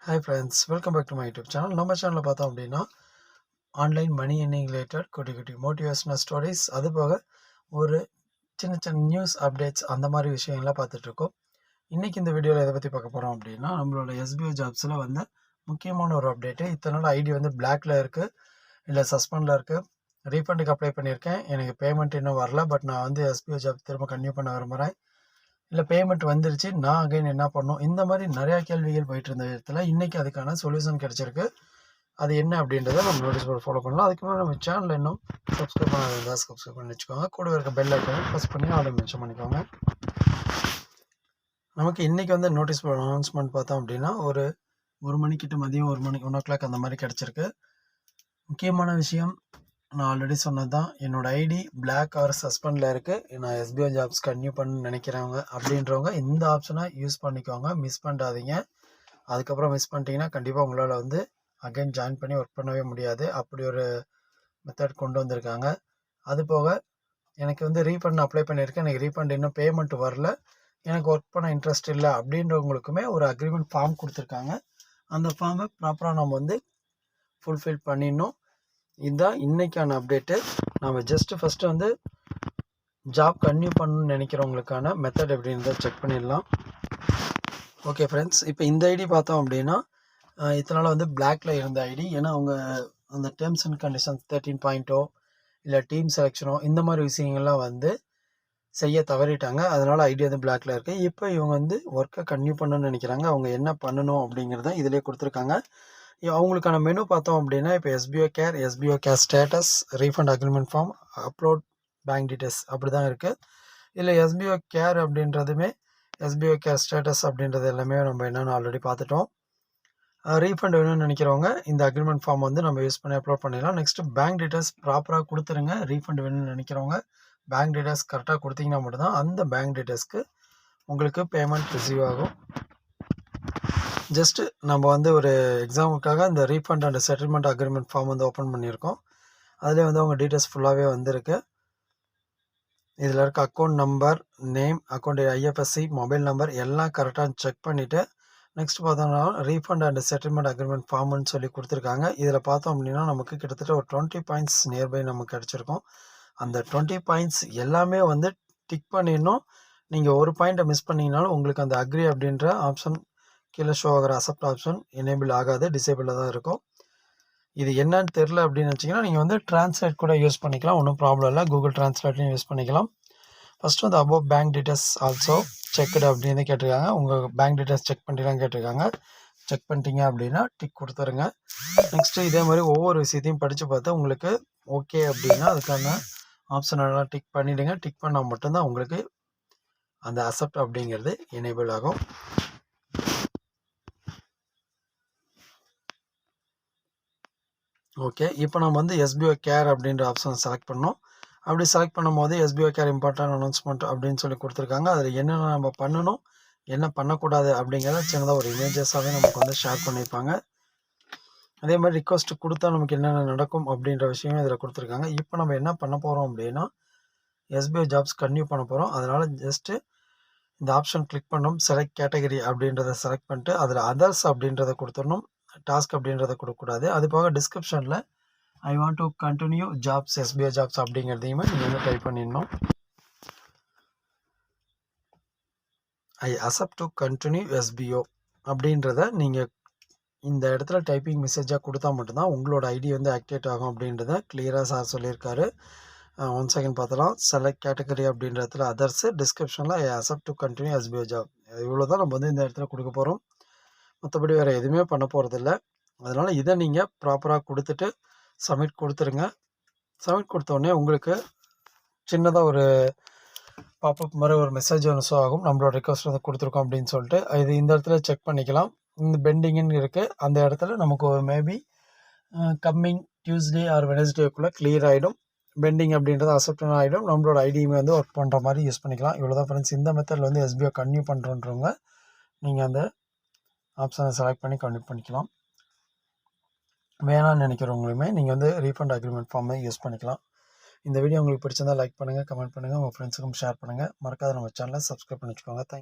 Hi friends, welcome back to my YouTube channel. நம்ம சேனலில் பார்த்தோம் அப்படின்னா ஆன்லைன் மணி எர்னிங் ரிலேட்டட் குட்டி குட்டி மோட்டிவேஷனல் ஸ்டோரிஸ், அது போக ஒரு சின்ன சின்ன நியூஸ் அப்டேட்ஸ் அந்த மாதிரி விஷயங்கள்லாம் பார்த்துட்ருக்கோம். இன்றைக்கி இந்த வீடியோவில் எதை பற்றி பார்க்க போகிறோம் அப்படின்னா, நம்மளோட எஸ்பிஐ ஜாப்ஸில் வந்து முக்கியமான ஒரு அப்டேட்டு. இத்தனை நாள் ஐடி வந்து பிளாக்ல இருக்குது, இல்லை சஸ்பெண்டில் இருக்குது. ரீஃபண்டுக்கு அப்ளை பண்ணியிருக்கேன், எனக்கு பேமெண்ட் இன்னும் வரல. பட் நான் வந்து எஸ்பிஐ ஜாப் திரும்ப கன்டினியூ பண்ண விரும்புகிறேன். இல்லை பேமெண்ட் வந்துருச்சு, நான் அகைன் என்ன பண்ணணும், இந்த மாதிரி நிறையா கேள்விகள் போயிட்டு இருந்த இடத்துல இன்றைக்கி அதுக்கான சொல்யூஷன் கிடச்சிருக்கு. அது என்ன அப்படின்றத நம்ம நோட்டீஸ் போர்டு ஃபாலோ பண்ணலாம். அதுக்கு முன்னாடி நம்ம சேனல் இன்னும் சப்ஸ்கிரைப் பண்ணாத சப்ஸ்கிரைப் பண்ணி வச்சுக்கோங்க. கூட இருக்க பெல் ஐக்கானை ப்ரெஸ் பண்ணி ஆல் மென்ஷன் பண்ணிக்கோங்க. நமக்கு இன்றைக்கி வந்து நோட்டீஸ் போர்டு அனௌன்ஸ்மெண்ட் பார்த்தோம் அப்படின்னா ஒரு மணிக்கிட்ட மதியம் 1 o'clock அந்த மாதிரி கிடச்சிருக்கு. முக்கியமான விஷயம் நான் ஆல்ரெடி சொன்னது தான். என்னோடய ஐடி பிளாக் ஆர் சஸ்பெண்டில் இருக்குது. நான் எஸ்பிஐ ஜாப்ஸ் கன்டினியூ பண்ண நினைக்கிறவங்க அப்படின்றவங்க இந்த ஆப்ஷனை யூஸ் பண்ணிக்கோங்க, மிஸ் பண்ணாதீங்க. அதுக்கப்புறம் மிஸ் பண்ணிட்டீங்கன்னா கண்டிப்பாக உங்களால் வந்து அகைன் ஜாயின் பண்ணி ஒர்க் பண்ணவே முடியாது. அப்படி ஒரு மெத்தட் கொண்டு வந்திருக்காங்க. அது போக எனக்கு வந்து ரீஃபண்ட் அப்ளை பண்ணியிருக்கேன், எனக்கு ரீஃபண்ட் இன்னும் பேமெண்ட் வரல, எனக்கு ஒர்க் பண்ண இன்ட்ரெஸ்ட் இல்லை அப்படின்றவங்களுக்குமே ஒரு அக்ரிமெண்ட் ஃபார்ம் கொடுத்துருக்காங்க. அந்த ஃபார்மை ப்ராப்பராக நம்ம வந்து ஃபுல்ஃபில் பண்ணிடணும். இதுதான் இன்றைக்கான அப்டேட்டு. நம்ம ஃபஸ்ட்டு வந்து ஜாப் கன்டினியூ பண்ணணும்னு நினைக்கிறவங்களுக்கான மெத்தட் எப்படின்றத செக் பண்ணிடலாம். ஓகே ஃப்ரெண்ட்ஸ், இப்போ இந்த ஐடி பார்த்தோம் அப்படின்னா இதனால் வந்து பிளாக்ல இருந்த ஐடி. ஏன்னா அவங்க அந்த டேர்ம்ஸ் அண்ட் கண்டிஷன்ஸ் 13.0 இல்லை டீம் செலெக்ஷனோ இந்த மாதிரி விஷயங்கள்லாம் வந்து செய்ய தவறிட்டாங்க. அதனால் ஐடி வந்து பிளாக்ல இருக்குது. இப்போ இவங்க வந்து ஒர்க்கை கன்டினியூ பண்ணணும்னு நினைக்கிறாங்க. அவங்க என்ன பண்ணணும் அப்படிங்கிறத இதிலே கொடுத்துருக்காங்க. அவங்களுக்கான மெனு பார்த்தோம் அப்படின்னா இப்போ SPO care status, refund agreement form, upload bank details அப்படி தான் இருக்குது. இல்லை எஸ்பிஓ கேர் அப்படின்றதுமே எஸ்பிஓ கேர் ஸ்டேட்டஸ் அப்படின்றது எல்லாமே நம்ம என்னென்னு ஆல்ரெடி பார்த்துட்டோம். ரீஃபண்ட் வேணும்னு நினைக்கிறவங்க இந்த அக்ரிமெண்ட் ஃபார்ம் வந்து நம்ம யூஸ் பண்ணி அப்லோட் பண்ணிடலாம். நெக்ஸ்ட்டு பேங்க் டீட்டெயில்ஸ் ப்ராப்பராக கொடுத்துருங்க. ரீஃபண்ட் வேணும்னு நினைக்கிறவங்க பேங்க் டீட்டெயில்ஸ் கரெக்டாக கொடுத்தீங்கன்னா மட்டும்தான் அந்த பேங்க் டீட்டெயில்ஸ்க்கு உங்களுக்கு பேமெண்ட் ரிசீவ் ஆகும். ஜஸ்ட்டு நம்ம வந்து ஒரு எக்ஸாமுக்காக இந்த refund and settlement agreement form வந்து ஓப்பன் பண்ணியிருக்கோம். அதிலே வந்து அவங்க டீட்டெயில்ஸ் ஃபுல்லாகவே வந்திருக்கு. இதில் இருக்க account number, name, account IFSC, mobile number எல்லாம் கரெக்டாக செக் பண்ணிவிட்டு நெக்ஸ்ட் பார்த்தோம்னா ரீஃபண்ட் அண்ட் செட்டில்மெண்ட் அக்ரிமெண்ட் ஃபார்ம்னு சொல்லி கொடுத்துருக்காங்க. இதில் பார்த்தோம் அப்படின்னா நமக்கு கிட்டத்தட்ட ஒரு 20 பாயிண்ட்ஸ் நியர்பை நமக்கு கிடச்சிருக்கும். அந்த 20 பாயிண்ட்ஸ் எல்லாமே வந்து டிக் பண்ணிடணும். நீங்கள் ஒரு பாயிண்ட்டை மிஸ் பண்ணிங்கனாலும் உங்களுக்கு அந்த அக்ரி அப்படின்ற ஆப்ஷன் கீழே ஷோ ஆகிற அக்செப்ட் ஆப்ஷன் எனேபிள் ஆகாது, டிசேபிளாக தான் இருக்கும். இது என்னன்னு தெரில அப்படின்னு வச்சிங்கன்னா நீங்கள் வந்து டிரான்ஸ்லேட் கூட யூஸ் பண்ணிக்கலாம், ஒன்றும் ப்ராப்ளம் இல்லை. கூகுள் டிரான்ஸ்லேட்லையும் யூஸ் பண்ணிக்கலாம். ஃபஸ்ட்டு வந்து above bank details also checked அப்படின்னு கேட்டிருக்காங்க. உங்கள் பேங்க் டீட்டெயில்ஸ் செக் பண்ணிட்டீங்களான்னு கேட்டிருக்காங்க. செக் பண்ணிட்டீங்க அப்படின்னா டிக் கொடுத்துருங்க. நெக்ஸ்ட்டு இதே மாதிரி ஒவ்வொரு விஷயத்தையும் படித்து பார்த்து உங்களுக்கு ஓகே அப்படின்னா அதுக்கான ஆப்ஷன் எல்லாம் டிக் பண்ணிவிடுங்க. டிக் பண்ணால் மட்டும்தான் உங்களுக்கு அந்த அக்செப்ட் அப்படிங்கிறது எனேபிள் ஆகும். ஓகே, இப்போ நம்ம வந்து எஸ்பிஓ கேர் அப்படின்ற ஆப்ஷன் செலக்ட் பண்ணோம். அப்படி செலக்ட் பண்ணும்போது எஸ்பிஓ கேர் இம்பார்ட்டன்ட் அனௌன்ஸ்மெண்ட் அப்படின்னு சொல்லி கொடுத்துருக்காங்க. அதில் என்னென்ன நம்ம பண்ணணும், என்ன பண்ணக்கூடாது அப்படிங்கிறத சின்னதாக ஒரு இமேஜஸாகவே நமக்கு வந்து ஷேர் பண்ணியிருப்பாங்க. அதே மாதிரி ரிக்வஸ்ட் கொடுத்தா நமக்கு என்னென்ன நடக்கும் அப்படின்ற விஷயமே இதில் கொடுத்துருக்காங்க. இப்போ நம்ம என்ன பண்ண போகிறோம் அப்படின்னா எஸ்பிஓ ஜாப்ஸ் கன்டினியூ பண்ண போகிறோம். அதனால் ஜஸ்ட்டு இந்த ஆப்ஷன் கிளிக் பண்ணோம், செலக்ட் கேட்டகரி அப்படின்றத செலக்ட் பண்ணிட்டு அதில் அதர்ஸ் அப்படின்றத கொடுத்துடணும். டாஸ்க் அப்படின்றத கொடுக்கக்கூடாது. அது போக டிஸ்கிரிப்ஷனில் I want to continue jobs SBI jobs அப்படிங்கிறதையுமே நீங்கள் வந்து டைப் பண்ணிடணும். I accept to continue SPO அப்படின்றத நீங்கள் இந்த இடத்துல டைப்பிங் மெசேஜாக கொடுத்தா மட்டும்தான் உங்களோட ஐடி வந்து ஆக்டிவேட் ஆகும் அப்படின்றத கிளியராக சார் சொல்லியிருக்காரு. ஒன் செகண்ட் பார்த்தலாம். செலக்ட் கேட்டகரி அப்படின்றதுல அதர்ஸு, டிஸ்கிரிப்ஷனில் ஐ accept to continue SBI job. இவ்வளோ தான் நம்ம வந்து இந்த இடத்துல கொடுக்க போகிறோம். மற்றபடி வேறு எதுவுமே பண்ண போகிறதில்ல. அதனால் இதை நீங்கள் ப்ராப்பராக கொடுத்துட்டு சப்மிட் கொடுத்துருங்க. சப்மிட் கொடுத்தோடனே உங்களுக்கு சின்னதாக ஒரு பாப்அப் மாதிரி ஒரு மெசேஜ் ஒன்று ஷோ ஆகும். நம்மளோட ரிக்வஸ்ட் வந்து கொடுத்துருக்கோம் அப்படின்னு சொல்லிட்டு இது இந்த இடத்துல செக் பண்ணிக்கலாம். இந்த பெண்டிங்குன்னு இருக்குது, அந்த இடத்துல நமக்கு ஒரு மேபி கம்மிங் டியூஸ்டே ஆர் வெனஸ்டேக்குள்ளே கிளியர் ஆகிடும். பெண்டிங் அப்படின்றது அக்செப்டன் ஆகிடும். நம்மளோட ஐடியுமே வந்து ஒர்க் பண்ணுற மாதிரி யூஸ் பண்ணிக்கலாம். இவ்வளோ தான் ஃப்ரெண்ட்ஸ். இந்த மெத்தடில் வந்து எஸ்பிஐ கன்டினியூ பண்ணுறோன்றவங்க நீங்கள் அந்த ஆப்ஷனை செலக்ட் பண்ணி கன்டினியூ பண்ணிக்கலாம். வேணான்னு நினைக்கிறவங்களுமே நீங்கள் வந்து ரீஃபண்ட் அக்ரிமெண்ட் ஃபார்மை யூஸ் பண்ணிக்கலாம். இந்த வீடியோ உங்களுக்கு பிடிச்சிருந்தால் லைக் பண்ணுங்கள், கமெண்ட் பண்ணுங்கள், உங்கள் ஃப்ரெண்ட்ஸுக்கும் ஷேர் பண்ணுங்கள். மறக்காத நம்ம சேனலை சப்ஸ்கிரைப் பண்ணி வச்சுக்கோங்க. தேங்க்யூ.